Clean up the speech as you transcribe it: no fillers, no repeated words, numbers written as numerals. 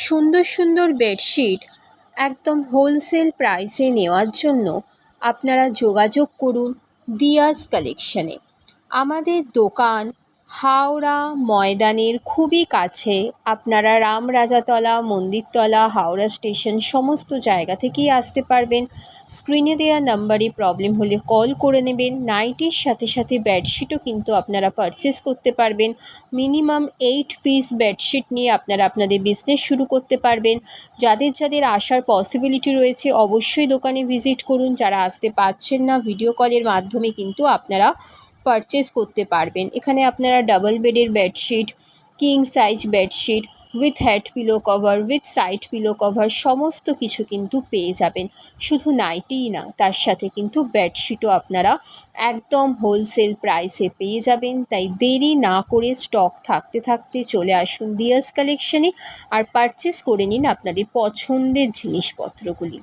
সুন্দর সুন্দর বেডশিট একদম হোলসেল প্রাইসে নেওয়ার জন্য আপনারা যোগাযোগ করুন দিয়াস কালেকশানে। আমাদের দোকান হাওড়া ময়দানের খুবই কাছে। আপনারা রামরাজাতলা, মন্দিরতলা, হাওড়া স্টেশন সমস্ত জায়গা থেকেই আসতে পারবেন। স্ক্রিনে দেওয়া নাম্বারে প্রবলেম হলে কল করে নেবেন। নাইটির সাথে সাথে বেডশিটও কিন্তু আপনারা পারচেস করতে পারবেন। মিনিমাম 8 পিস বেডশিট নিয়ে আপনারা আপনাদের বিজনেস শুরু করতে পারবেন। যাদের যাদের আসার পসিবিলিটি রয়েছে অবশ্যই দোকানে ভিজিট করুন। যারা আসতে পারছেন না, ভিডিও কলের মাধ্যমে কিন্তু আপনারা পারচেস করতে পারবেন। এখানে আপনারা ডাবল বেডের bedsheet, king size bedsheet with head pillow cover, with side pillow cover সমস্ত কিছু কিন্তু পেয়ে যাবেন। শুধু নাইটিই না, তার সাথে কিন্তু বেডশিটও আপনারা একদম হোলসেল প্রাইসে পেয়ে যাবেন। তাই দেরি না করে স্টক থাকতে থাকতে চলে আসুন দিয়াস কালেকশানে আর পারচেস করে নিন আপনাদের পছন্দের জিনিসপত্রগুলি।